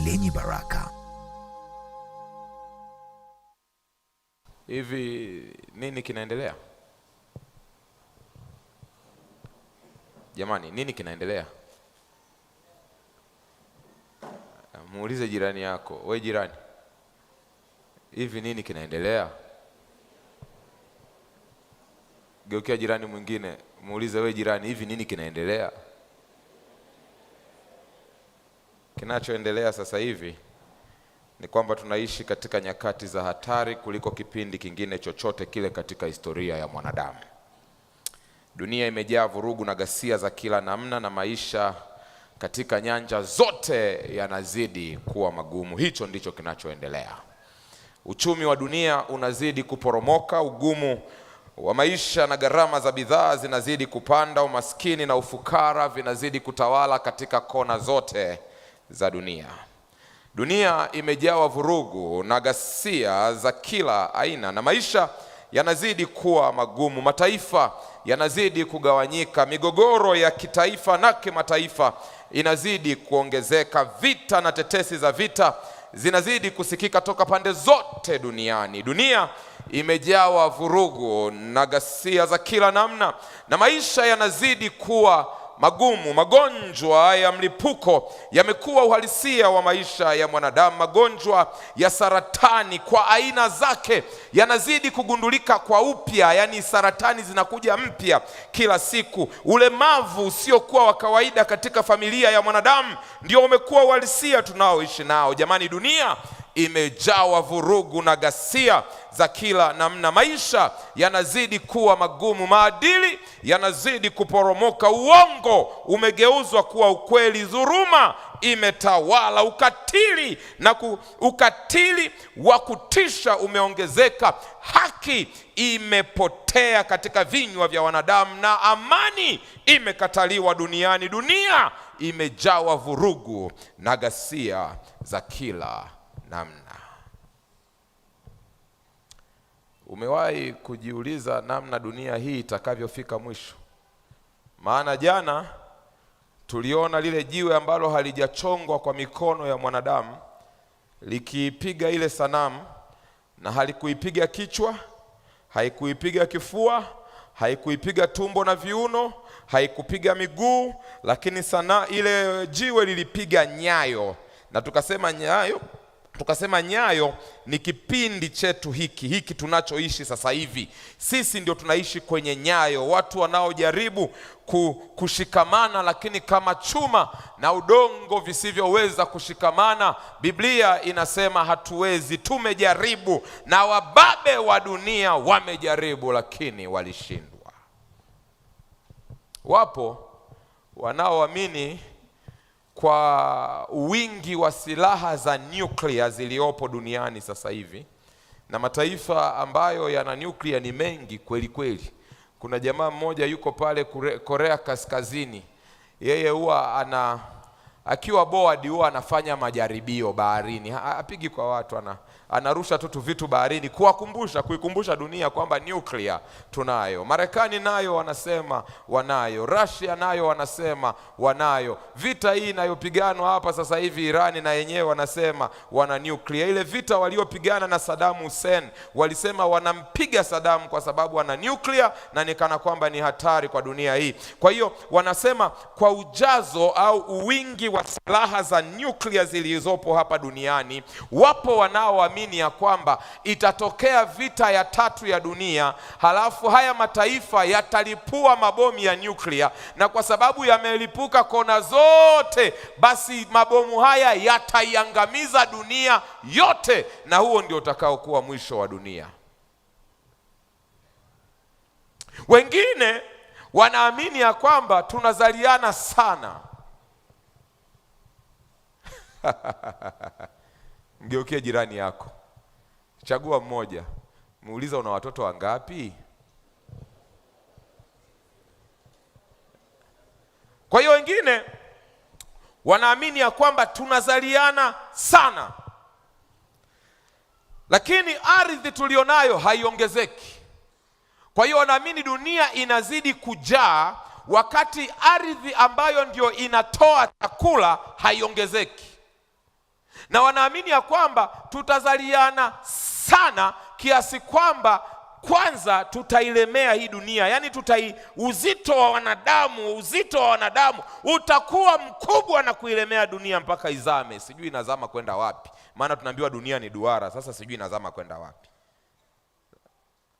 lenye baraka. Hivi nini kinaendelea? Jamani, nini kinaendelea? Muulize jirani yako, we jirani, hivi nini kinaendelea? Geukia jirani mwingine, muulize, we jirani, hivi nini kinaendelea? Kinachoendelea sasa hivi ni kwamba tunaishi katika nyakati za hatari kuliko kipindi kingine chochote kile katika historia ya mwanadamu. Dunia imejaa vurugu na ghasia za kila namna, na maisha katika nyanja zote yanazidi kuwa magumu. Hicho ndicho kinachoendelea. Uchumi wa dunia unazidi kuporomoka, ugumu wa maisha na gharama za bidhaa zinazidi kupanda, umaskini na ufukara vinazidi kutawala katika kona zote za dunia. Dunia imejawa vurugu na ghasia za kila aina, na maisha yanazidi kuwa magumu. Mataifa yanazidi kugawanyika, migogoro ya kitaifa na kimataifa inazidi kuongezeka, vita na tetesi za vita zinazidi kusikika toka pande zote duniani. Dunia imejawa vurugu na ghasia za kila namna, na maisha yanazidi kuwa magumu. Magonjwa ya mlipuko yamekuwa uhalisia wa maisha ya mwanadamu. Magonjwa ya saratani kwa aina zake yanazidi kugundulika kwa upya, yani saratani zinakuja mpya kila siku. Ulemavu usiokuwa wa kawaida katika familia ya mwanadamu ndio umekuwa uhalisia tunaoishi nao. Jamani, dunia imejawa vurugu na ghasia za kila namna. Maisha yanazidi kuwa magumu, maadili yanazidi kuporomoka, uongo umegeuzwa kuwa ukweli, dhuluma imetawala, ukatili wa kutisha umeongezeka, haki imepotea katika vinywa vya wanadamu, na amani imekataliwa duniani. Dunia imejawa vurugu na ghasia za kila namna. Umewahi kujiuliza namna dunia hii itakavyofika mwisho? Maana jana tuliona lile jiwe ambalo halijachongwa kwa mikono ya mwanadamu likiipiga ile sanamu, na halikuipiga kichwa, haikuipiga kifua, haikuipiga tumbo na viuno, haikupiga miguu, lakini ile jiwe lilipiga nyayo. Na tukasema nyayo ni kipindi chetu hiki tunachoishi sasa hivi. Sisi ndio tunaishi kwenye nyayo, watu wanaojaribu kushikamana lakini kama chuma na udongo visivyoweza kushikamana. Biblia inasema hatuwezi, tumejaribu, na wababe wa dunia wamejaribu lakini walishindwa. Wapo wanaoamini kwa wingi wa silaha za nuclear ziliopo duniani sasa hivi, na mataifa ambayo yana nuclear ni mengi kweli kweli. Kuna jamaa mmoja yuko pale Korea Kaskazini, yeye huwa akiwa board huwa anafanya majaribio baharini. Apigi kwa watu, anarusha tu vitu baharini kuikumbusha dunia kwamba nuclear tunayo. Marekani nayo wanasema wanayo, Russia nayo wanasema wanayo. Vita hii inayopiganwa hapa sasa hivi Irani na yenyewe wanasema wana nuclear. Ile vita waliopigana na Saddam Hussein walisema wanampiga Saddam kwa sababu wana nuclear, na nikana kwamba ni hatari kwa dunia hii. Kwa hiyo wanasema kwa ujazo au uwingi wa silaha za nuclear zilizopo hapa duniani, wapo wanaoamini ya kwamba itatokea vita ya 3 ya dunia, halafu haya mataifa yatalipua mabomu ya nuclear, na kwa sababu yamelipuka kona zote, basi mabomu haya yataiangamiza dunia yote, na huo ndio utakaokuwa mwisho wa dunia. Wengine wanaamini ya kwamba tunazaliana sana. Mgeukie jirani yako, chagua mmoja, muuliza una watoto wangapi? Kwa hiyo wengine wanaamini ya kwamba tunazaliana sana, lakini ardhi tulionayo haiongezeki. Kwa hiyo wanaamini dunia inazidi kujaa wakati ardhi ambayo ndio inatoa chakula haiongezeki. na wanaamini ya kwamba tutazaliana sana kiasi kwamba kwanza tutailemea hii dunia. Yaani uzito wa wanadamu utakuwa mkubwa na kuilemea dunia mpaka izame. Sijui inazama kwenda wapi, maana tunaambiwa dunia ni duara. Sasa sijui inazama kwenda wapi,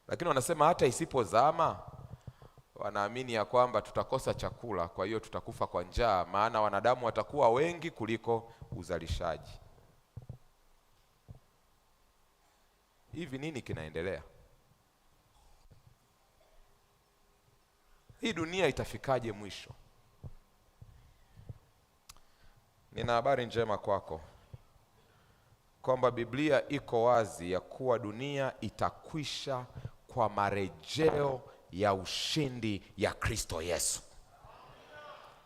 lakini wanasema hata isipozama, wanaamini ya kwamba tutakosa chakula, kwa hiyo tutakufa kwa njaa, maana wanadamu watakuwa wengi kuliko uzalishaji. Hivi nini kinaendelea? Hii dunia itafikaje mwisho? Nina habari njema kwako kwamba Biblia iko wazi ya kuwa dunia itakwisha kwa marejeo ya ushindi ya Kristo Yesu.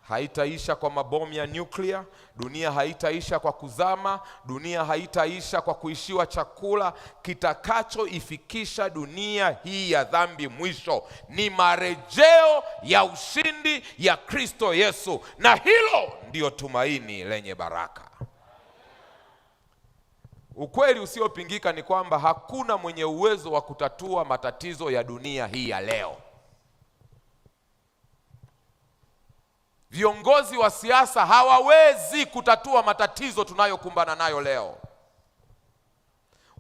Haitaisha kwa mabomu ya nyuklia, dunia haitaisha kwa kuzama, dunia haitaisha kwa kuishiwa chakula. Kitakachoifikisha dunia hii ya dhambi mwisho ni marejeo ya ushindi ya Kristo Yesu, na hilo ndio tumaini lenye baraka. Ukweli usiopingika ni kwamba hakuna mwenye uwezo wa kutatua matatizo ya dunia hii ya leo. Viongozi wa siasa hawawezi kutatua matatizo tunayokumbana nayo leo.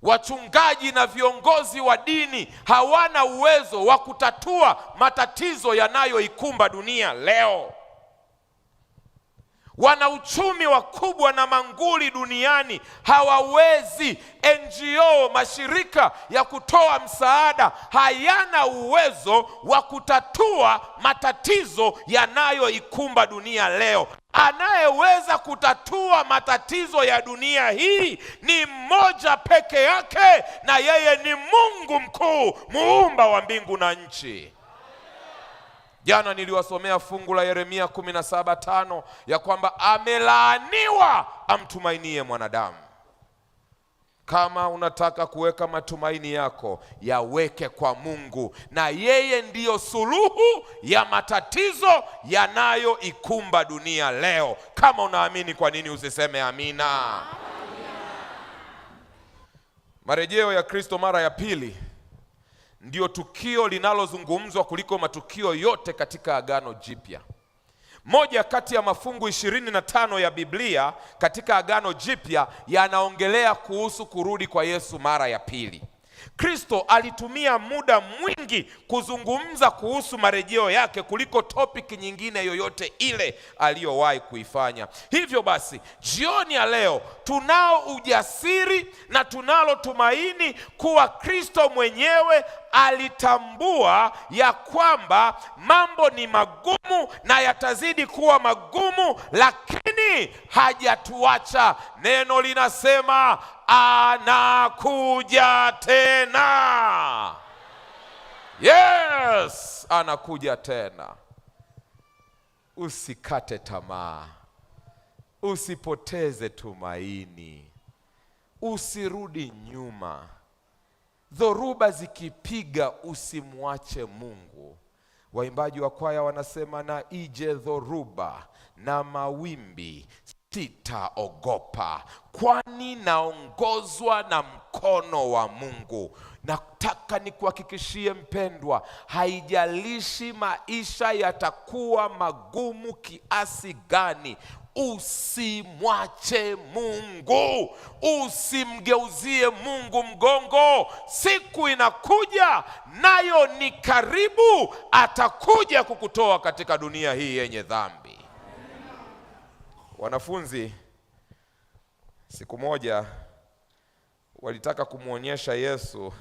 Wachungaji na viongozi wa dini hawana uwezo wa kutatua matatizo yanayoikumba dunia leo. Wanauchumi wakubwa na manguli duniani hawawezi. NGO, mashirika ya kutoa msaada, hayana uwezo wa kutatua matatizo yanayoikumba dunia leo. Anayeweza kutatua matatizo ya dunia hii ni mmoja peke yake, na yeye ni Mungu mkuu, muumba wa mbingu na nchi. Jana niliwasomea fungu la Yeremia 17:5 ya kwamba amelaaniwa amtumainie mwanadamu. Kama unataka kuweka matumaini yako, yaweke kwa Mungu, na yeye ndiyo suluhu ya matatizo yanayoikumba dunia leo. Kama unaamini, kwa nini usiseme amina? Marejeo ya Kristo mara ya pili ndio tukio linalozungumzwa kuliko matukio yote katika Agano Jipya. Moja kati ya mafungu 25 ya Biblia katika Agano Jipya yanaongelea kuhusu kurudi kwa Yesu mara ya pili. Kristo alitumia muda mwingi kuzungumza kuhusu marejeo yake kuliko topic nyingine yoyote ile aliyowahi kuifanya. Hivyo basi, jioni ya leo tunao ujasiri na tunalo tumaini kuwa Kristo mwenyewe alitambua ya kwamba mambo ni magumu na yatazidi kuwa magumu, lakini hajatuacha. Neno linasema anakuja tena. Yes, anakuja tena. Usikate tamaa, usipoteze tumaini, usirudi nyuma. Dhoruba zikipiga, usimwache Mungu. Waimbaji wa kwaya wanasema, na ije dhoruba na mawimbi sitaogopa, kwani naongozwa na mkono wa Mungu. Nataka nikuhakikishie mpendwa, haijalishi maisha yatakuwa magumu kiasi gani, usimwache Mungu, usimgeuzie Mungu mgongo. Siku inakuja, nayo ni karibu, atakuja kukutoa katika dunia hii yenye dhambi. Wanafunzi siku moja walitaka kumwonyesha Yesu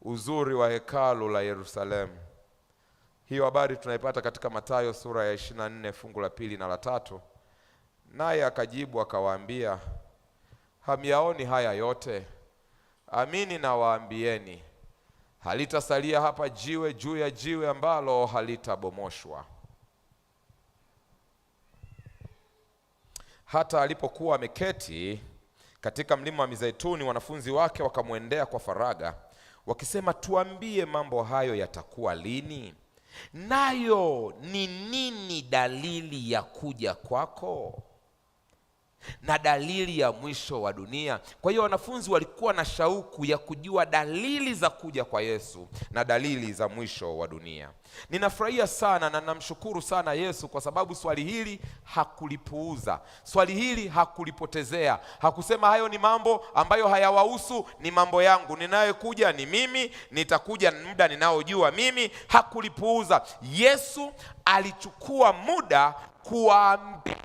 uzuri wa hekalu la Yerusalemu. Hiyo habari tunaipata katika Mathayo sura ya 24 fungu la 2 na la 3. Naye akajibu akawaambia, hamyaoni haya yote? Amini nawaambieni, halitasalia hapa jiwe juu ya jiwe ambalo halitabomoshwa. Hata alipokuwa ameketi katika mlima wa Mizeituni, wanafunzi wake wakamwendea kwa faraga wakisema, tuambie, mambo hayo yatakuwa lini? Nayo ni nini dalili ya kuja kwako? na dalili ya mwisho wa dunia. Kwa hiyo wanafunzi walikuwa na shauku ya kujua dalili za kuja kwa Yesu na dalili za mwisho wa dunia. Ninafurahia sana na namshukuru sana Yesu kwa sababu swali hili hakulipuuza. Swali hili hakulipotezea. Hakusema hayo ni mambo ambayo hayawahusu, ni mambo yangu, ninayekuja ni mimi, nitakuja muda ninaojua mimi. Hakulipuuza. Yesu alichukua muda kuwaambia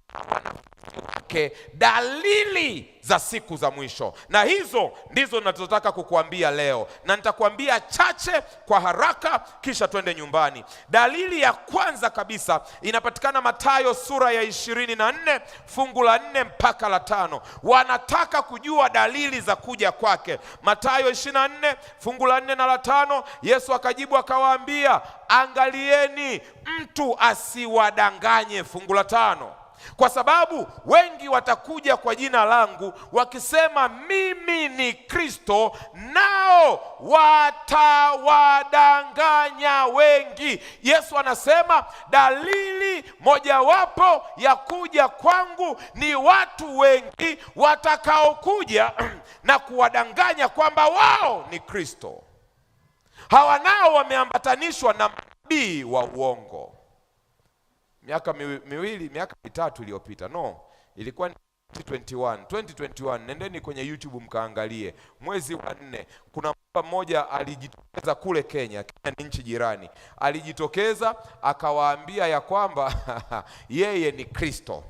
wake dalili za siku za mwisho, na hizo ndizo ninazotaka kukuambia leo, na nitakuambia chache kwa haraka kisha twende nyumbani. Dalili ya kwanza kabisa inapatikana Mathayo sura ya 24 fungu la 4 mpaka la 5. Wanataka kujua dalili za kuja kwake. Mathayo 24 fungu la 4 na la 5, Yesu akajibu akawaambia, angalieni mtu asiwadanganye. Fungu la 5, kwa sababu wengi watakuja kwa jina langu wakisema mimi ni Kristo, nao watawadanganya wengi. Yesu anasema dalili mojawapo ya kuja kwangu ni watu wengi watakaokuja na kuwadanganya kwamba wao ni Kristo. Hawa nao wameambatanishwa na manabii wa uongo. Miaka mitatu iliyopita, ilikuwa 2021, nendeni kwenye YouTube mkaangalie. Mwezi wa 4 kuna mmoja alijitokeza kule Kenya ni nchi jirani. Alijitokeza akawaambia ya kwamba yeye ni Kristo.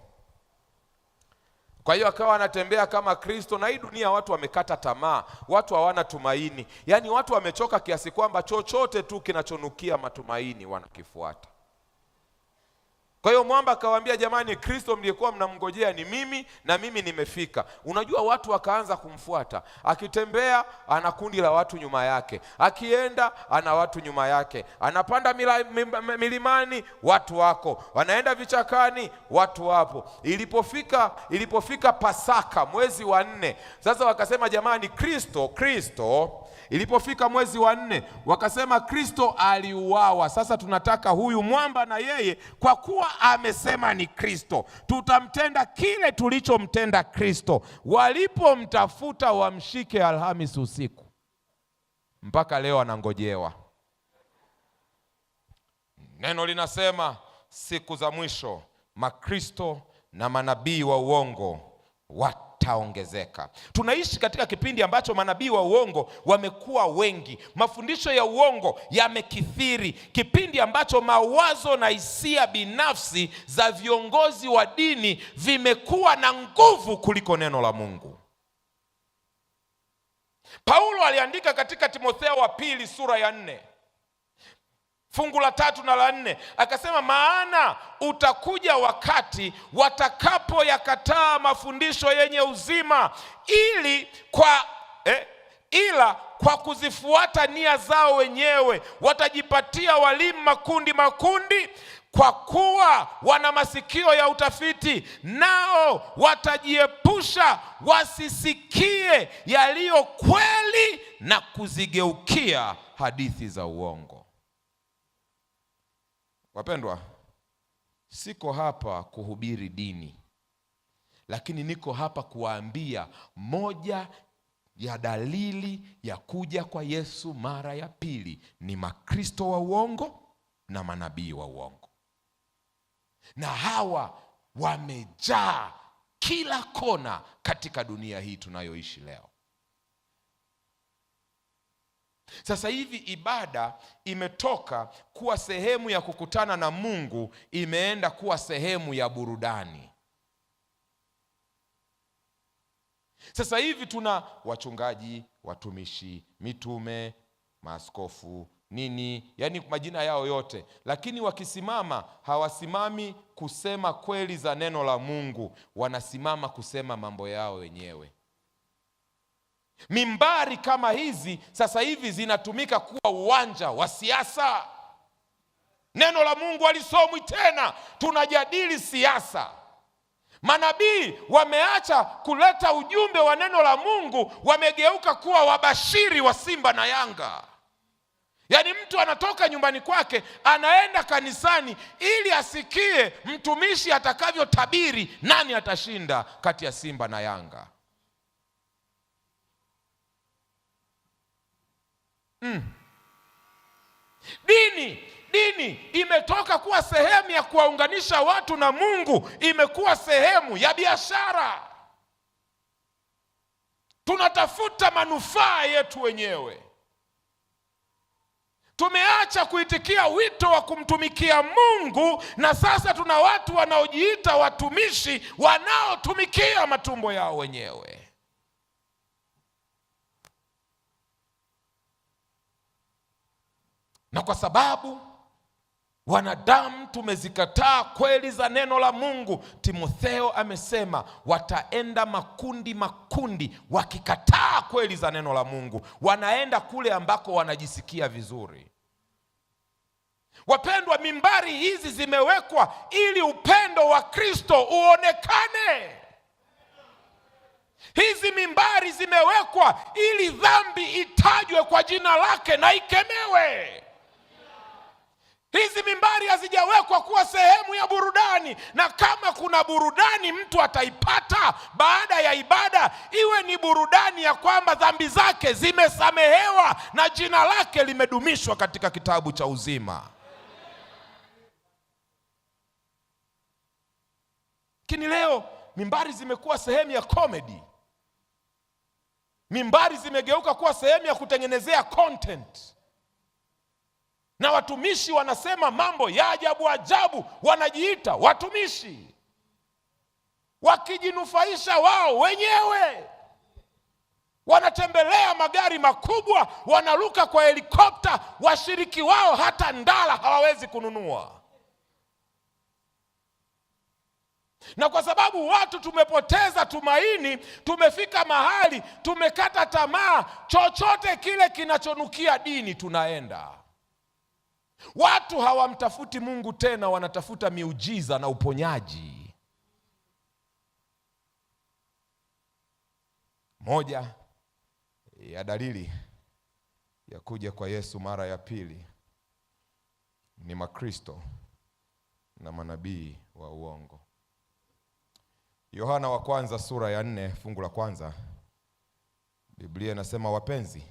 Kwa hiyo akawa anatembea kama Kristo, na hii dunia watu wamekata tamaa, watu hawana tumaini. Yaani watu wamechoka kiasi kwamba chochote tu kinachonukia matumaini wanakifuata. Kwa hiyo mwamba akawaambia, jamani, Kristo mliyekuwa mnamngojea ni mimi, na mimi nimefika. Unajua watu wakaanza kumfuata. Akitembea ana kundi la watu nyuma yake, akienda ana watu nyuma yake, anapanda milimani watu wako, wanaenda vichakani watu wapo. Ilipofika Pasaka mwezi wa 4, sasa wakasema jamani, Kristo. Ilipofika mwezi wa 4 wakasema Kristo aliuawa. Sasa tunataka huyu mwamba na yeye, kwa kuwa amesema ni Kristo, tutamtenda kile tulichomtenda Kristo. Walipomtafuta wamshike Alhamisi usiku, mpaka leo anangojewa. Neno linasema siku za mwisho makristo na manabii wa uongo wataongezeka. Tunaishi katika kipindi ambacho manabii wa uongo wamekuwa wengi, mafundisho ya uongo yamekithiri, kipindi ambacho mawazo na hisia binafsi za viongozi wa dini vimekuwa na nguvu kuliko neno la Mungu. Paulo aliandika katika Timotheo wa pili sura ya 4 fungu la 3 na la 4, akasema, maana utakuja wakati watakapoyakataa mafundisho yenye uzima, ila kwa kuzifuata nia zao wenyewe watajipatia walimu makundi, kwa kuwa wana masikio ya utafiti, nao watajiepusha wasisikie yaliyo kweli na kuzigeukia hadithi za uongo. Wapendwa, siko hapa kuhubiri dini, lakini niko hapa kuwaambia moja ya dalili ya kuja kwa Yesu mara ya pili ni makristo wa uongo na manabii wa uongo. Na hawa wamejaa kila kona katika dunia hii tunayoishi leo. Sasa hivi ibada imetoka kuwa sehemu ya kukutana na Mungu, imeenda kuwa sehemu ya burudani. Sasa hivi tuna wachungaji, watumishi, mitume, maaskofu, yani majina yao yote, lakini wakisimama hawasimami kusema kweli za neno la Mungu, wanasimama kusema mambo yao wenyewe. Mimbari kama hizi sasa hivi zinatumika kuwa uwanja wa siasa. Neno la Mungu halisomwi tena, tunajadili siasa. Manabii wameacha kuleta ujumbe wa neno la Mungu, wamegeuka kuwa wabashiri wa Simba na Yanga. Yaani mtu anatoka nyumbani kwake anaenda kanisani ili asikie mtumishi atakavyotabiri nani atashinda kati ya Simba na Yanga. Dini imetoka kuwa sehemu ya kuwaunganisha watu na Mungu, imekuwa sehemu ya biashara. Tunatafuta manufaa yetu wenyewe. Tumeacha kuitikia wito wa kumtumikia Mungu, na sasa tuna watu wanaojiita watumishi wanaotumikia matumbo yao wenyewe. Na kwa sababu wanadamu tumezikataa kweli za neno la Mungu, Timotheo amesema wataenda makundi wakikataa kweli za neno la Mungu. Wanaenda kule ambako wanajisikia vizuri. Wapendwa, mimbari hizi zimewekwa ili upendo wa Kristo uonekane. Hizi mimbari zimewekwa ili dhambi itajwe kwa jina lake na ikemewe. Hizi mimbari hazijawekwa kuwa sehemu ya burudani, na kama kuna burudani mtu ataipata baada ya ibada, iwe ni burudani ya kwamba dhambi zake zimesamehewa na jina lake limedumishwa katika kitabu cha uzima. Lakini leo mimbari zimekuwa sehemu ya comedy. Mimbari zimegeuka kuwa sehemu ya kutengenezea content. Na watumishi wanasema mambo ya ajabu ajabu, wanajiita watumishi, wakijinufaisha wao wenyewe. Wanatembelea magari makubwa, wanaruka kwa helikopta, washiriki wao hata ndala hawawezi kununua. Na kwa sababu watu tumepoteza tumaini, tumefika mahali tumekata tamaa, chochote kile kinachonukia dini tunaenda. Watu hawamtafuti Mungu tena, wanatafuta miujiza na uponyaji. Moja ya dalili ya kuja kwa Yesu mara ya pili ni makristo na manabii wa uongo. Yohana wa kwanza sura ya 4 fungu la kwanza, Biblia inasema, wapenzi,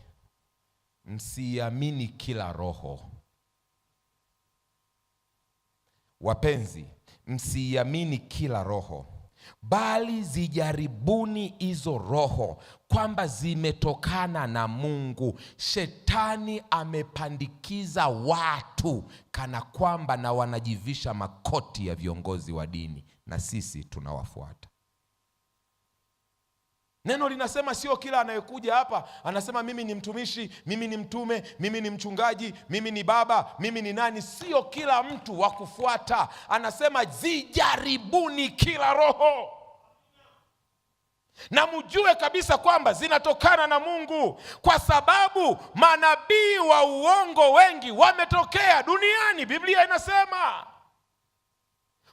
msiamini kila roho. Wapenzi, msiamini kila roho, bali zijaribuni hizo roho kwamba zimetokana na Mungu. Shetani amepandikiza watu kana kwamba na wanajivisha makoti ya viongozi wa dini, na sisi tunawafuata. Neno linasema sio kila anayekuja hapa anasema mimi ni mtumishi, mimi ni mtume, mimi ni mchungaji, mimi ni baba, mimi ni nani. Sio kila mtu wa kufuata. Anasema zijaribuni kila roho, na mjue kabisa kwamba zinatokana na Mungu, kwa sababu manabii wa uongo wengi wametokea duniani. Biblia inasema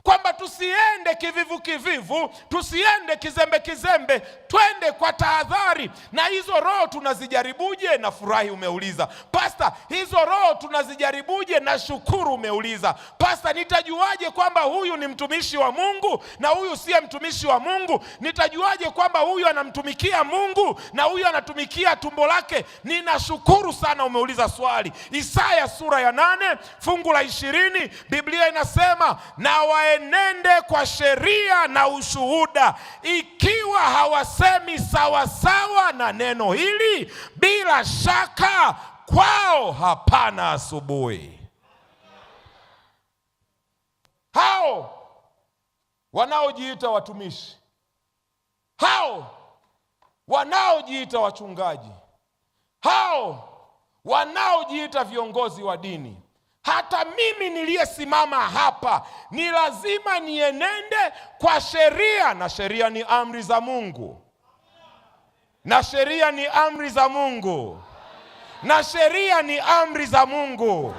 kwamba tusiende kivivu kivivu, tusiende kizembe kizembe, twende kwa tahadhari. Na hizo roho tunazijaribuje? Na furahi umeuliza. Pastor, hizo roho tunazijaribuje? Na shukuru umeuliza. Pastor, nitajuaje kwamba huyu ni mtumishi wa Mungu na huyu siye mtumishi wa Mungu? Nitajuaje kwamba huyu anamtumikia Mungu na huyu anatumikia tumbo lake? Ninashukuru sana umeuliza swali. Isaya sura ya 8 fungu la 20, Biblia inasema, na waenende kwa sheria na ushuhuda, ikiwa hawasemi sawa sawa na neno hili, bila shaka kwao hapana asubuhi. Hao wanaojiita watumishi, hao wanaojiita wachungaji, hao wanaojiita viongozi wa dini, hata mimi niliyesimama hapa ni lazima nienende kwa sheria, na sheria ni amri za Mungu. Na sheria ni amri za Mungu. Na sheria ni amri za Mungu.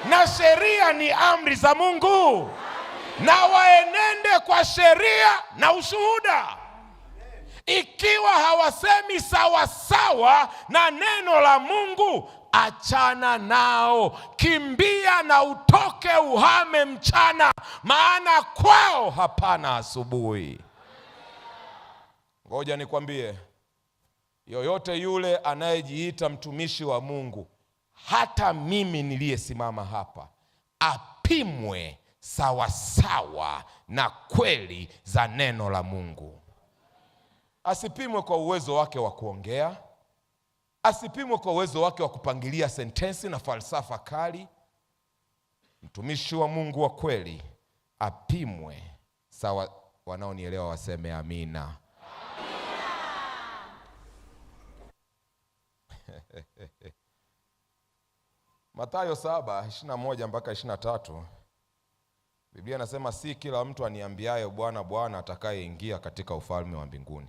Na sheria ni amri za Mungu. Na waenende kwa sheria na ushuhuda. Ikiwa hawasemi sawa sawa na neno la Mungu, achana nao, kimbia na utoke uhame mchana, maana kwao hapana asubuhi. Ngoja nikwambie, yoyote yule anayejiita mtumishi wa Mungu, hata mimi niliyesimama hapa, apimwe sawasawa na kweli za neno la Mungu. Asipimwe kwa uwezo wake wa kuongea, asipimwe kwa uwezo wake wa kupangilia sentensi na falsafa kali. Mtumishi wa Mungu wa kweli apimwe sawa. Wanaonielewa waseme amina. Mathayo 7:21 mpaka 23. Biblia inasema, si kila mtu aniambiaye Bwana Bwana atakayeingia katika ufalme wa mbinguni,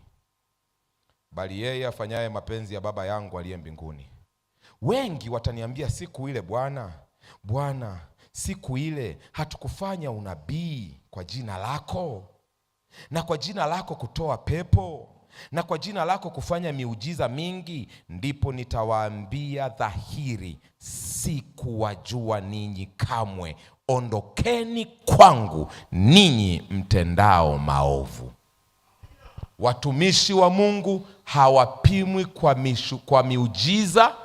bali yeye afanyaye mapenzi ya Baba yangu aliye mbinguni. Wengi wataniambia siku ile, Bwana Bwana, siku ile hatukufanya unabii kwa jina lako, na kwa jina lako kutoa pepo, na kwa jina lako kufanya miujiza mingi? Ndipo nitawaambia dhahiri, sikuwajua ninyi kamwe, ondokeni kwangu ninyi mtendao maovu. Watumishi wa Mungu hawapimwi kwa miujiza,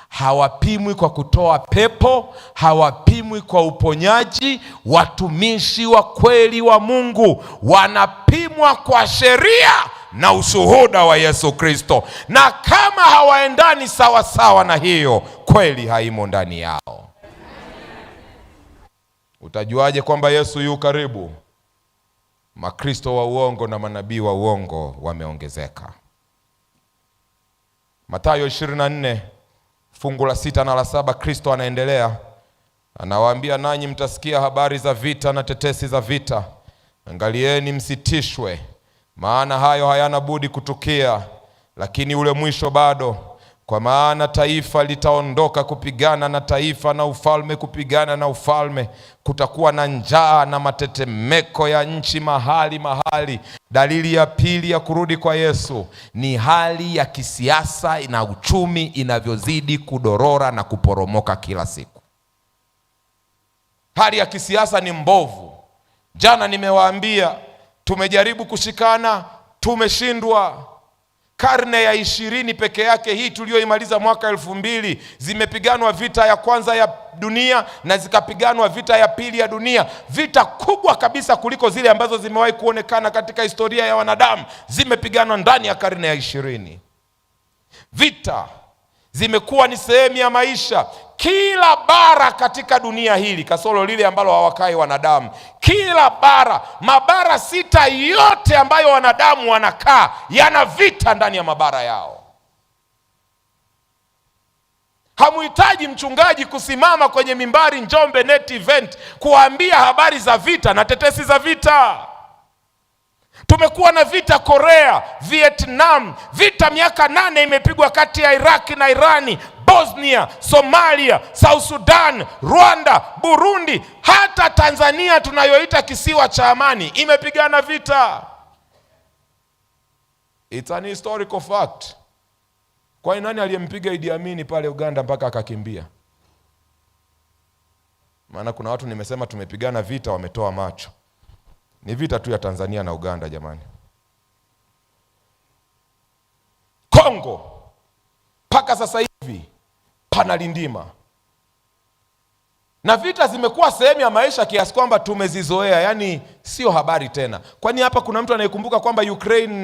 hawapimwi kwa kutoa pepo, hawapimwi kwa uponyaji. Watumishi wa kweli wa Mungu wanapimwa kwa sheria na ushuhuda wa Yesu Kristo, na kama hawaendani sawa sawa na hiyo, kweli haimo ndani yao. Utajuaje kwamba Yesu yu karibu? Makristo wa uongo na manabii wa uongo wameongezeka. Mathayo 24 fungu la 6 na la 7, Kristo anaendelea, anawaambia, nanyi mtasikia habari za vita na tetesi za vita. Angalieni msitishwe, maana hayo hayana budi kutukia, lakini ule mwisho bado. Kwa maana taifa litaondoka kupigana na taifa, na ufalme kupigana na ufalme. Kutakuwa na njaa na matetemeko ya nchi mahali mahali. Dalili ya pili ya kurudi kwa Yesu ni hali ya kisiasa na uchumi inavyozidi kudorora na kuporomoka kila siku. Hali ya kisiasa ni mbovu. Jana nimewaambia, tumejaribu kushikana, tumeshindwa. Karne ya 20 peke yake hii tulioimaliza mwaka 2000, zimepiganwa vita ya kwanza ya dunia na zikapiganwa vita ya pili ya dunia. Vita kubwa kabisa kuliko zile ambazo zimewahi kuonekana katika historia ya wanadamu zimepiganwa ndani ya karne ya 20. Vita zimekuwa ni sehemu ya maisha. Kila bara katika dunia hili, kasoro lile ambalo hawakai wanadamu, kila bara, mabara 6 yote ambayo wanadamu wanakaa, yana vita ndani ya mabara yao. Hamuhitaji mchungaji kusimama kwenye mimbari Njombe Net Event kuambia habari za vita na tetesi za vita. Tumekuwa na vita Korea, Vietnam, vita miaka 8 imepigwa kati ya Iraki na Irani, Bosnia, Somalia, South Sudan, Rwanda, Burundi, hata Tanzania tunayoita kisiwa cha amani imepigana vita. It's an historical fact. Kwa nani aliyempiga Idi Amin pale Uganda mpaka akakimbia? Maana kuna watu nimesema tumepigana vita wametoa macho. Ni vita tu ya Tanzania na Uganda jamani. Kongo mpaka sasa hivi panalindima. Na vita zimekuwa sehemu ya maisha kiasi kwamba tumezizoea, yani sio habari tena. Kwani hapa kuna mtu anayekumbuka kwamba Ukraine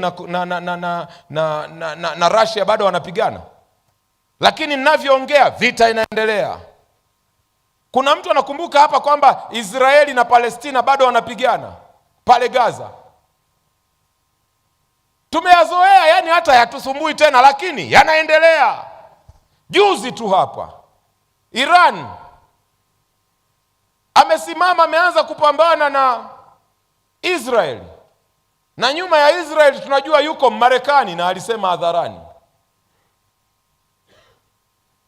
na Russia bado wanapigana? Lakini ninavyoongea vita inaendelea. Kuna mtu anakumbuka hapa kwamba Israeli na Palestina bado wanapigana pale Gaza? Tumeyazoea, yani hata yatusumbui tena, lakini yanaendelea. Juzi tu hapa Iran amesimama, ameanza kupambana na Israeli, na nyuma ya Israeli tunajua yuko Marekani, na alisema hadharani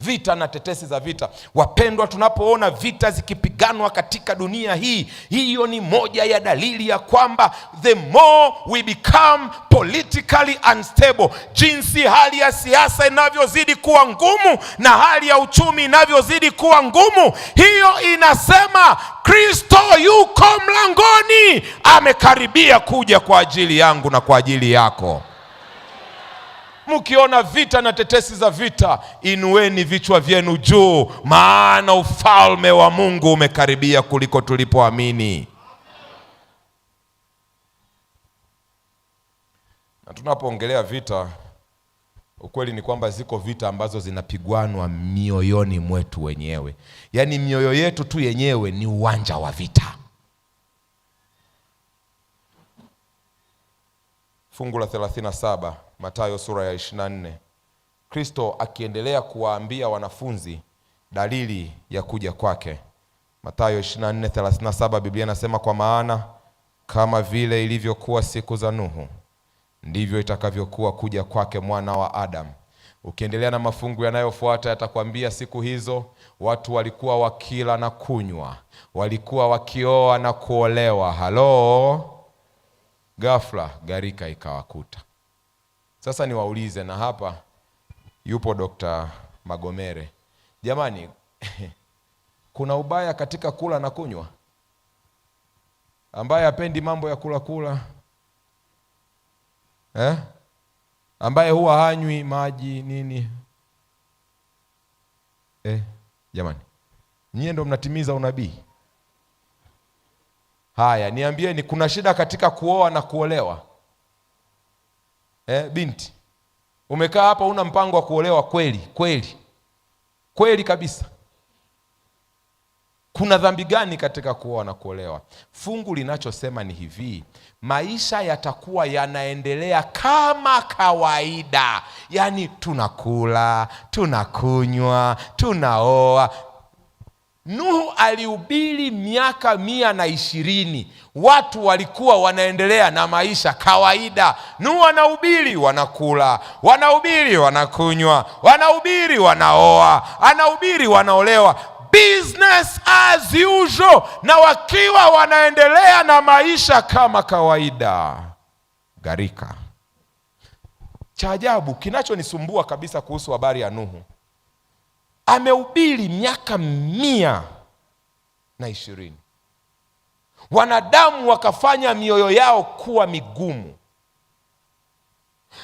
Vita na tetesi za vita. Wapendwa, tunapoona vita zikipiganwa katika dunia hii, hiyo ni moja ya dalili ya kwamba the more we become politically unstable, jinsi hali ya siasa inavyozidi kuwa ngumu na hali ya uchumi inavyozidi kuwa ngumu, hiyo inasema Kristo yuko mlangoni, amekaribia kuja kwa ajili yangu na kwa ajili yako. Mkiona vita na tetesi za vita, inueni vichwa vyenu juu, maana ufalme wa Mungu umekaribia kuliko tulipoamini. Na tunapoongelea vita, ukweli ni kwamba ziko vita ambazo zinapigwanwa mioyoni mwetu wenyewe. Yaani mioyo yetu tu yenyewe ni uwanja wa vita. Fungu la 37, Mathayo sura ya 24. Kristo akiendelea kuwaambia wanafunzi dalili ya kuja kwake. Mathayo 24:37, Biblia inasema, kwa maana kama vile ilivyokuwa siku za Nuhu, ndivyo itakavyokuwa kuja kwake Mwana wa Adamu. Ukiendelea na mafungu yanayofuata yatakwambia siku hizo watu walikuwa wakila na kunywa, walikuwa wakioa na kuolewa. Halo? Ghafla gharika ikawakuta. Sasa niwaulize, na hapa yupo Dr. Magomere. Jamani, kuna ubaya katika kula na kunywa? Ambaye hapendi mambo ya kula ambaye huwa hanywi maji nini? Jamani, nyie ndo mnatimiza unabii. Haya, niambieni, kuna shida katika kuoa na kuolewa? Binti, umekaa hapa una mpango wa kuolewa kweli kabisa? Kuna dhambi gani katika kuoa na kuolewa? Fungu linachosema ni hivi: maisha yatakuwa yanaendelea kama kawaida. Yaani tunakula, tunakunywa, tunaoa. Nuhu alihubiri miaka 120. Watu walikuwa wanaendelea na maisha kawaida. Nuhu anahubiri wanakula, wanahubiri wanakunywa, wanahubiri wanaoa, anahubiri wanaolewa, business as usual, na wakiwa wanaendelea na maisha kama kawaida. Gharika. Cha ajabu, kinachonisumbua kabisa kuhusu habari ya Nuhu, amehubiri miaka 120. Wanadamu wakafanya mioyo yao kuwa migumu.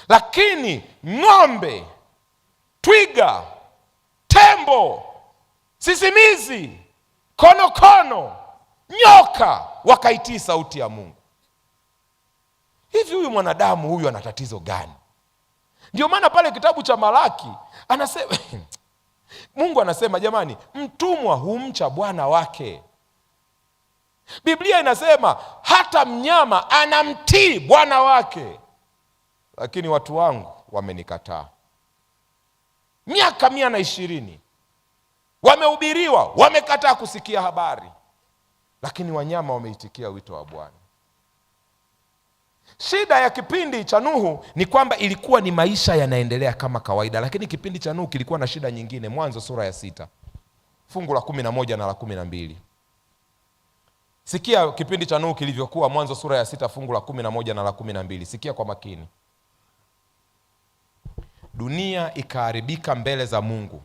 Lakini ng'ombe, twiga, tembo, sisimizi, konokono, nyoka wakaitii sauti ya Mungu. Hivi huyu mwanadamu huyu ana tatizo gani? Ndio maana pale kitabu cha Malaki anasema Mungu anasema, jamani, mtumwa humcha bwana wake. Biblia inasema hata mnyama anamtii bwana wake. Lakini watu wangu wamenikataa. Miaka 120 wamehubiriwa, wamekataa kusikia habari. Lakini wanyama wameitikia wito wa Bwana. Shida ya kipindi cha Nuhu ni kwamba ilikuwa ni maisha yanaendelea kama kawaida, lakini kipindi cha Nuhu kilikuwa na shida nyingine. Mwanzo sura ya 6, fungu la 11 na la 12. Sikia kipindi cha Nuhu kilivyokuwa. Mwanzo sura ya 6 fungu la 11 na la 12. Sikia kwa makini. Dunia ikaharibika mbele za Mungu,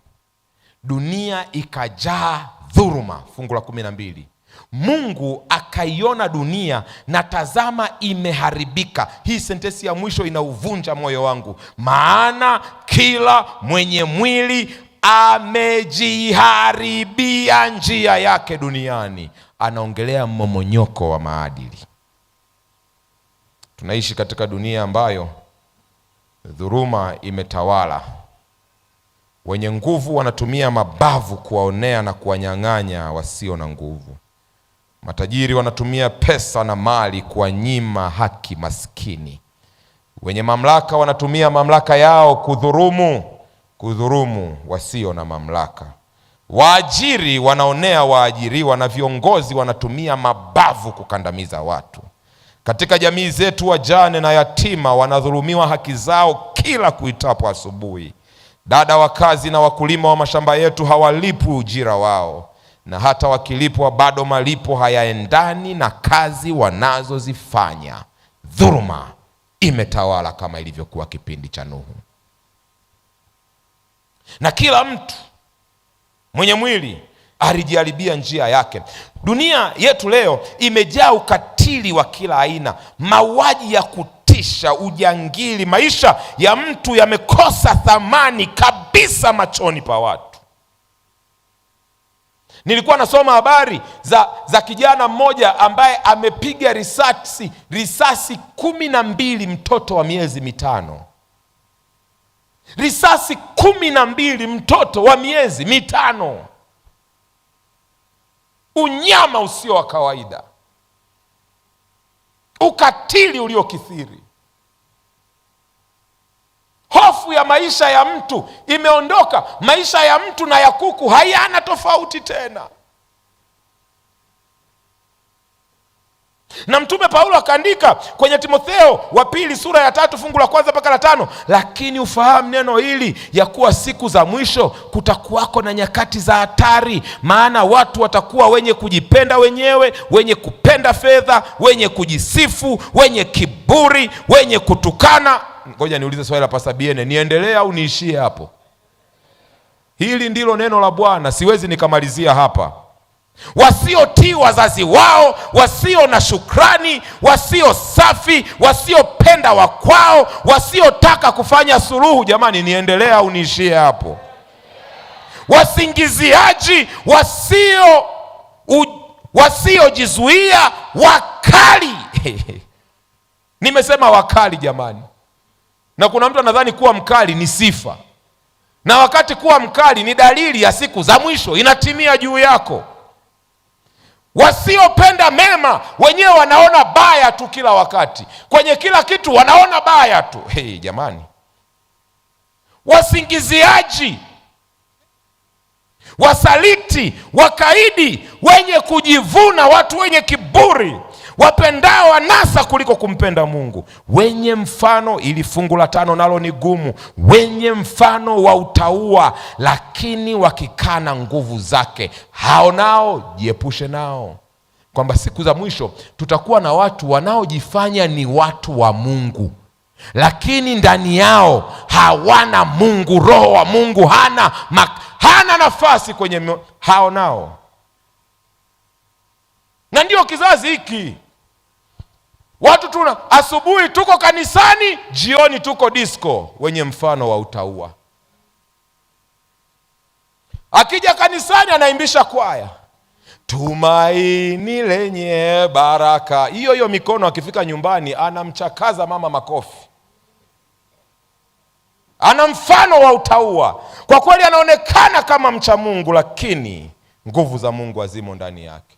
dunia ikajaa dhuluma. Fungu la 12. Mungu akaiona dunia na tazama imeharibika. Hii sentensi ya mwisho inauvunja moyo wangu. Maana kila mwenye mwili amejiharibia njia yake duniani. Anaongelea mmomonyoko wa maadili. Tunaishi katika dunia ambayo dhuluma imetawala. Wenye nguvu wanatumia mabavu kuwaonea na kuwanyang'anya wasio na nguvu. Matajiri wanatumia pesa na mali kuwanyima haki maskini. Wenye mamlaka wanatumia mamlaka yao kudhurumu wasio na mamlaka. Waajiri wanaonea waajiriwa na viongozi wanatumia mabavu kukandamiza watu. Katika jamii zetu, wajane na yatima wanadhulumiwa haki zao kila kuitapo asubuhi. Dada wa kazi na wakulima wa mashamba yetu hawalipwi ujira wao, na hata wakilipwa bado malipo hayaendani na kazi wanazozifanya. Dhuluma imetawala kama ilivyokuwa kipindi cha Nuhu. Na kila mtu mwenye mwili alijiharibia njia yake. Dunia yetu leo imejaa ukatili wa kila aina, mauaji ya kutisha, ujangili. Maisha ya mtu yamekosa thamani kabisa machoni pa watu. Nilikuwa nasoma habari za kijana mmoja ambaye amepiga risasi 12 mtoto wa miezi mitano. Risasi 12 mtoto wa miezi mitano. Unyama usio wa kawaida, ukatili uliokithiri. Hofu ya maisha ya mtu imeondoka. Maisha ya mtu na ya kuku hayana tofauti tena. Na Mtume Paulo akaandika kwenye Timotheo wa pili sura ya 3 fungu la 1 mpaka la 5, lakini ufahamu neno hili, ya kuwa siku za mwisho kutakuwako na nyakati za hatari, maana watu watakuwa wenye kujipenda wenyewe, wenye kupenda fedha, wenye kujisifu, wenye kiburi, wenye kutukana. Ngoja niulize swali la Pastor Biene, niendelee au niishie hapo? Hili ndilo neno la Bwana, siwezi nikamalizia hapa. Wasiotii wazazi wao, wasio na shukrani, wasio safi, wasiopenda wakwao, wasiotaka kufanya suluhu. Jamani, niendelee au niishie hapo? Wasingiziaji, wasiojizuia, wakali. Nimesema wakali jamani. Na kuna mtu anadhani kuwa mkali ni sifa, na wakati kuwa mkali ni dalili ya siku za mwisho inatimia juu yako. Wasiopenda mema, wenyewe wanaona baya tu kila wakati, kwenye kila kitu wanaona baya tu. Jamani. Wasingiziaji, wasaliti, wakaidi, wenye kujivuna, watu wenye kiburi, wapendao wanasa kuliko kumpenda Mungu, wenye mfano, ili fungu la 5 nalo ni gumu, wenye mfano wa utauwa, lakini wakikana nguvu zake, hao nao jiepushe nao. Kwamba siku za mwisho tutakuwa na watu wanaojifanya ni watu wa Mungu, lakini ndani yao hawana Mungu. Roho wa Mungu hana nafasi kwenye hao nao. Na ndio kizazi hiki. Watu asubuhi tuko kanisani, jioni tuko disco, wenye mfano wa utauwa. Akija kanisani anaimbisha kwaya, tumaini lenye baraka. Hiyo mikono, akifika nyumbani anamchakaza mama makofi. Ana mfano wa utauwa. Kwa kweli anaonekana kama mcha Mungu, lakini nguvu za Mungu hazimo ndani yake.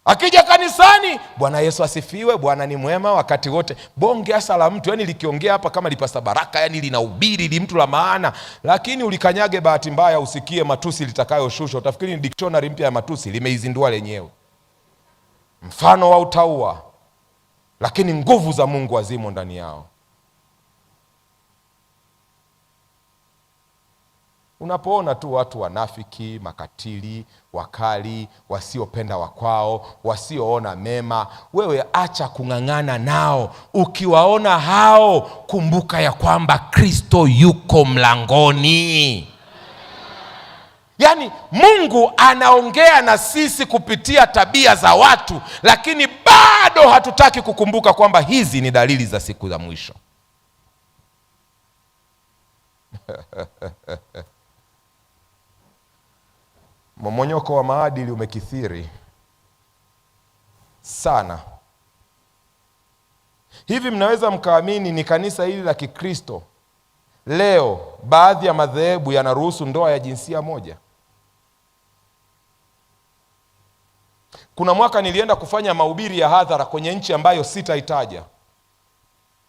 Akija kanisani, Bwana Yesu asifiwe, Bwana ni mwema wakati wote. Bonge hasa la mtu, yani likiongea hapa kama lipasa baraka, yani linahubiri, li mtu la maana, lakini ulikanyage bahati mbaya usikie matusi litakayoshushwa, utafikiri ni dictionary mpya ya matusi limeizindua lenyewe. Mfano wa utauwa, lakini nguvu za Mungu hazimo ndani yao. Unapoona tu watu wanafiki, makatili, wakali, wasiopenda wakwao, wasioona mema, wewe acha kung'ang'ana nao. Ukiwaona hao, kumbuka ya kwamba Kristo yuko mlangoni. Yaani Mungu anaongea na sisi kupitia tabia za watu, lakini bado hatutaki kukumbuka kwamba hizi ni dalili za siku za mwisho. Mmomonyoko wa maadili umekithiri sana. Hivi mnaweza mkaamini ni kanisa hili la Kikristo leo baadhi ya madhehebu yanaruhusu ndoa ya jinsia moja? Kuna mwaka nilienda kufanya mahubiri ya hadhara kwenye nchi ambayo sitaitaja,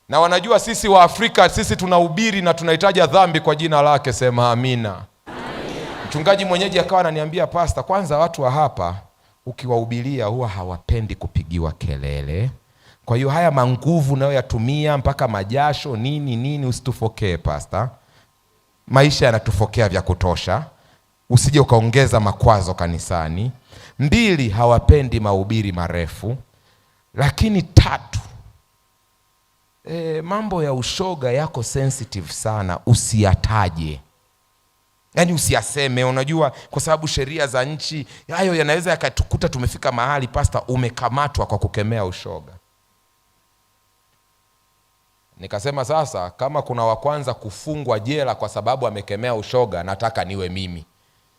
na wanajua sisi wa Afrika, sisi tunahubiri na tunahitaja dhambi kwa jina lake. Sema amina. Mchungaji mwenyeji akawa ananiambia, Pastor, kwanza watu wa hapa ukiwahubiria huwa hawapendi kupigiwa kelele. Kwa hiyo haya manguvu nayo yatumia mpaka majasho nini usitufokee Pastor. maisha yanatufokea vya kutosha, usije ukaongeza makwazo kanisani. 2, hawapendi mahubiri marefu. Lakini 3, mambo ya ushoga yako sensitive sana, usiyataje. Yaani usiyaseme, unajua, kwa sababu sheria za nchi hayo yanaweza yakatukuta tumefika mahali pasta umekamatwa kwa kukemea ushoga. Nikasema sasa, kama kuna wa kwanza kufungwa jela kwa sababu amekemea ushoga, nataka niwe mimi.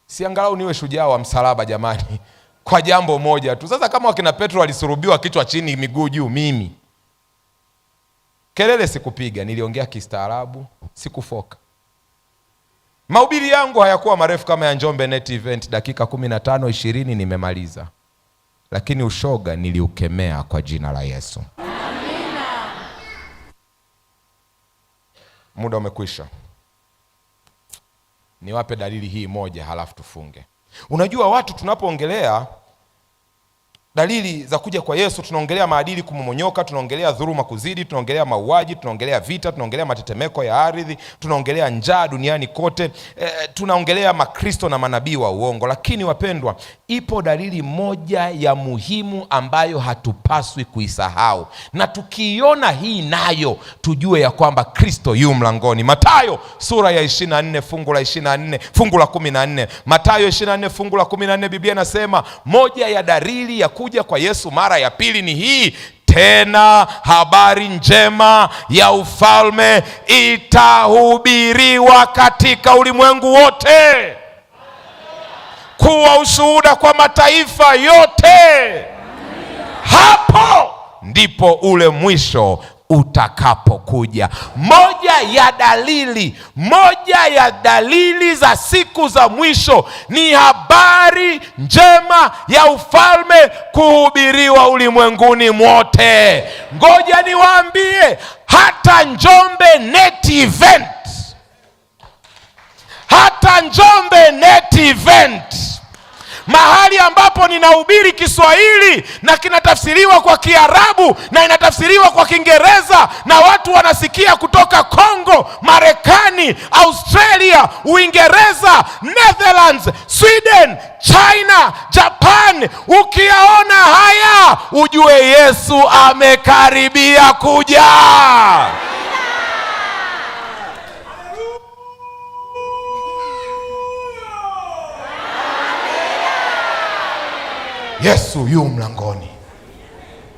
Si angalau niwe shujaa wa msalaba jamani, kwa jambo moja tu. Sasa kama wakina Petro alisurubiwa kichwa chini miguu juu, mimi kelele sikupiga, niliongea kistaarabu, sikufoka. Mahubiri yangu hayakuwa marefu kama ya Njombe Net Event, dakika 15-20 nimemaliza. Lakini ushoga niliukemea kwa jina la Yesu. Amina. Muda umekwisha. Niwape dalili hii moja halafu tufunge. Unajua watu tunapoongelea dalili za kuja kwa Yesu, tunaongelea maadili kumomonyoka, tunaongelea dhuluma kuzidi, tunaongelea mauaji, tunaongelea vita, tunaongelea matetemeko ya ardhi, tunaongelea njaa duniani kote, tunaongelea makristo na manabii wa uongo. Lakini wapendwa, ipo dalili moja ya muhimu ambayo hatupaswi kuisahau, na tukiiona hii nayo tujue ya kwamba Kristo yu mlangoni. Mathayo sura ya 24 fungu la 24 fungu la 14. Mathayo 24 fungu la 14, Biblia inasema moja ya dalili ya kuja kwa Yesu mara ya pili ni hii: tena habari njema ya ufalme itahubiriwa katika ulimwengu wote, kuwa ushuhuda kwa mataifa yote. Hapo ndipo ule mwisho utakapokuja. Moja ya dalili za siku za mwisho ni habari njema ya ufalme kuhubiriwa ulimwenguni mwote. Ngoja niwaambie, hata Njombe Net Event, mahali ambapo ninahubiri Kiswahili na kinatafsiriwa kwa Kiarabu na inatafsiriwa kwa Kiingereza na watu wanasikia kutoka Kongo, Marekani, Australia, Uingereza, Netherlands, Sweden, China, Japan. Ukiyaona haya ujue Yesu amekaribia kuja. Yesu yu mlangoni.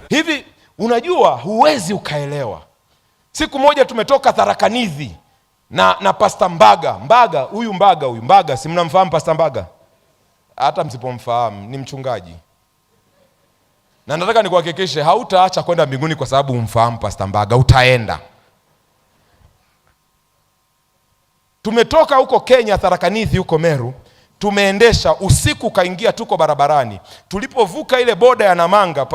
Hivi unajua, huwezi ukaelewa. Siku moja tumetoka Tharakanithi na Pastor Mbaga. Huyu Mbaga, si mnamfahamu Pastor Mbaga? Hata msipomfahamu ni mchungaji. Na nataka nikuhakikishe hautaacha kwenda mbinguni kwa sababu umfahamu Pastor Mbaga, utaenda. Tumetoka huko Kenya, Tharakanithi huko Meru. Tumeendesha usiku, kaingia, tuko barabarani. Tulipovuka ile boda ya Namanga,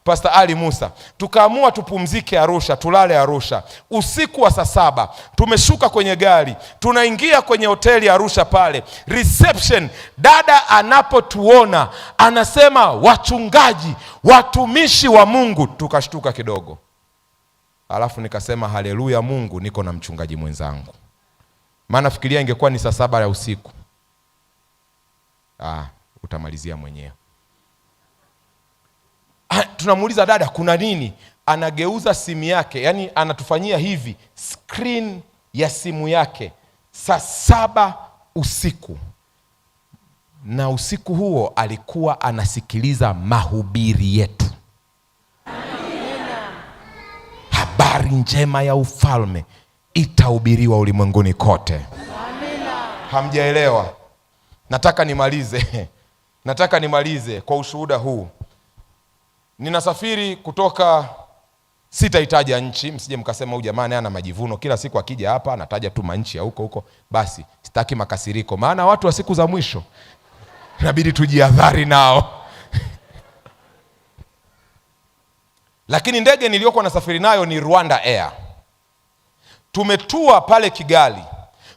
Pastor Ali Musa, tukaamua tupumzike Arusha, tulale Arusha. Usiku wa saa 7 tumeshuka kwenye gari, tunaingia kwenye hoteli Arusha pale. Reception, dada anapotuona anasema, wachungaji, watumishi wa Mungu. Tukashtuka kidogo. Alafu nikasema, haleluya Mungu, niko na mchungaji mwenzangu. Maana fikiria ingekuwa ni saa 7 ya usiku. Utamalizia mwenyewe. Tunamuuliza dada, kuna nini? Anageuza simu yake, yani anatufanyia hivi, screen ya simu yake, saa 7 usiku. Na usiku huo alikuwa anasikiliza mahubiri yetu. Amina. Habari njema ya ufalme itahubiriwa ulimwenguni kote. Amina. Hamjaelewa? Nataka nimalize kwa ushuhuda huu. Ninasafiri kutoka, sitaitaja nchi, msije mkasema huyu jamani ana majivuno, kila siku akija hapa anataja tu manchi ya huko. Basi sitaki makasiriko, maana watu wa siku za mwisho inabidi tujihadhari nao. Lakini ndege niliyokuwa nasafiri nayo ni Rwanda Air. Tumetua pale Kigali.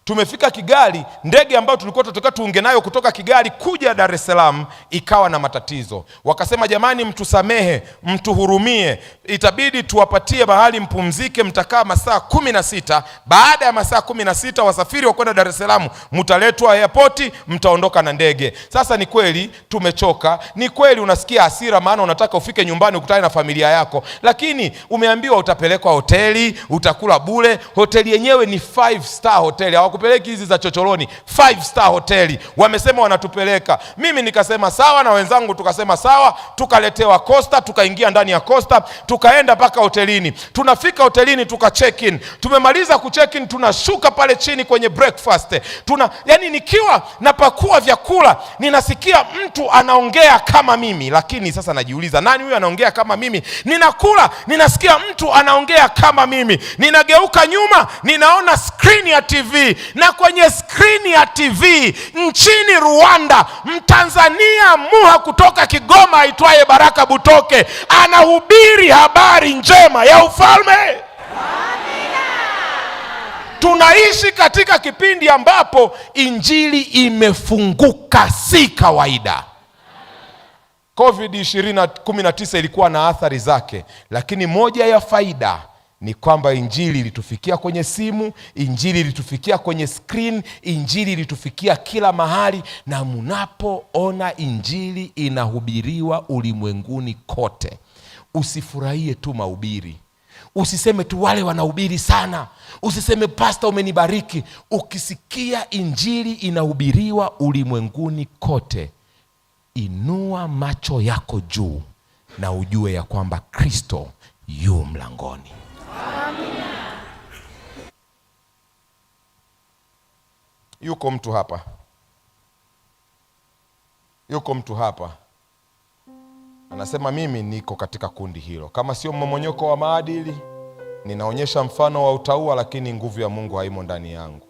Tumefika Kigali, ndege ambayo tulikuwa tunataka tuunge nayo kutoka Kigali kuja Dar es Salaam ikawa na matatizo. Wakasema jamani, mtusamehe, mtuhurumie, itabidi tuwapatie mahali mpumzike, mtakaa masaa 16. Baada ya masaa 16 wasafiri wa kwenda Dar es Salaam mtaletwa airport, mtaondoka na ndege. Sasa ni kweli tumechoka, ni kweli unasikia hasira, maana unataka ufike nyumbani ukutane na familia yako, lakini umeambiwa utapelekwa hoteli, utakula bure. Hoteli yenyewe ni 5-star hoteli, hawakupeleki hizi za chochoroni, 5-star hoteli wamesema wanatupeleka. Mimi nikasema sawa, na wenzangu tukasema sawa, tukaletewa Costa, tukaingia ndani ya Costa, tukaenda mpaka hotelini. Tunafika hotelini tuka check in, tumemaliza ku check in, tunashuka pale chini kwenye breakfast. Yani nikiwa napakua vyakula ninasikia mtu anaongea kama mimi, lakini sasa najiuliza nani huyu anaongea kama mimi? Ninakula, ninasikia mtu anaongea kama mimi, ninageuka nyuma, ninaona screen ya TV, na kwenye screen ya TV nchini Rwanda, Mtanzania Muha kutoka Kigoma aitwaye Baraka Butoke anahubiri habari njema ya ufalme. Tunaishi katika kipindi ambapo injili imefunguka, si kawaida. COVID-19 ilikuwa na athari zake, lakini moja ya faida ni kwamba injili ilitufikia kwenye simu, injili ilitufikia kwenye screen, injili ilitufikia kila mahali. Na mnapoona injili inahubiriwa ulimwenguni kote, usifurahie tu mahubiri, usiseme tu wale wanahubiri sana, usiseme pastor umenibariki. Ukisikia injili inahubiriwa ulimwenguni kote, inua macho yako juu na ujue ya kwamba Kristo yu mlangoni. Amina. Yuko mtu hapa, yuko mtu hapa anasema mimi niko katika kundi hilo. Kama sio mmomonyoko wa maadili, ninaonyesha mfano wa utaua, lakini nguvu ya Mungu haimo ndani yangu.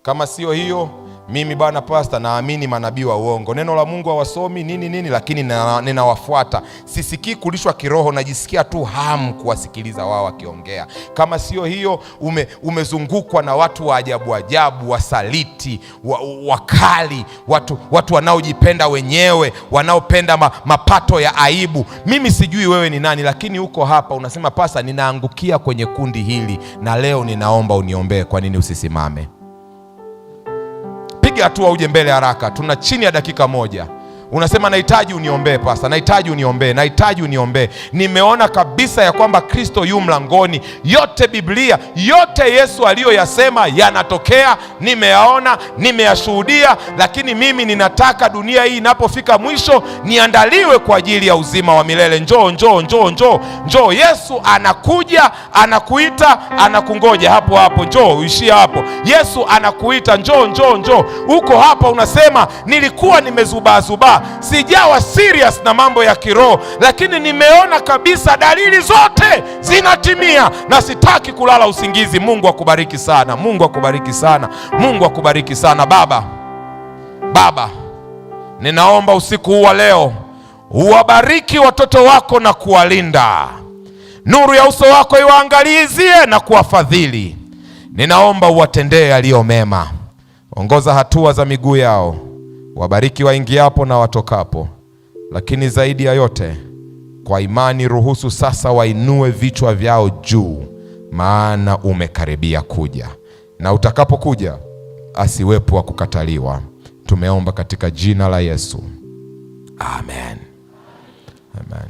Kama sio hiyo, mimi bwana pastor naamini manabii wa uongo, neno la Mungu hawasomi nini, lakini ninawafuata. Sisikii kulishwa kiroho, najisikia tu hamu kuwasikiliza wao wakiongea. Kama sio hiyo, umezungukwa na watu wa ajabu ajabu, wasaliti, wakali, watu wanaojipenda wenyewe, wanaopenda mapato ya aibu. Mimi sijui wewe ni nani, lakini uko hapa unasema pastor ninaangukia kwenye kundi hili, na leo ninaomba uniombee. Kwa nini usisimame? Piga hatua uje mbele haraka, tuna chini ya dakika moja. Unasema nahitaji uniombee pastor, nahitaji uniombee, nahitaji uniombee. Nimeona kabisa ya kwamba Kristo yu mlangoni. Yote Biblia, yote Yesu aliyoyasema yanatokea, nimeyaona, nimeyashuhudia. Lakini mimi ninataka dunia hii inapofika mwisho niandaliwe kwa ajili ya uzima wa milele. Njoo. Yesu anakuja, anakuita, anakungoja hapo hapo. Njoo, uishia hapo. Yesu anakuita, njoo. Uko hapa unasema nilikuwa nimezubaa, sijawa serious na mambo ya kiroho, lakini nimeona kabisa dalili zote zinatimia na sitaki kulala usingizi. Mungu akubariki sana. Mungu akubariki sana. Mungu akubariki sana. Baba, ninaomba usiku huu wa leo uwabariki watoto wako na kuwalinda. Nuru ya uso wako iwaangalizie na kuwafadhili. Ninaomba uwatendee yaliyo mema. Ongoza hatua za miguu yao. Wabariki waingiapo na watokapo. Lakini zaidi ya yote, kwa imani ruhusu sasa wainue vichwa vyao juu, maana umekaribia kuja. Na utakapokuja asiwepo wa kukataliwa. Tumeomba katika jina la Yesu. Amen. Amen.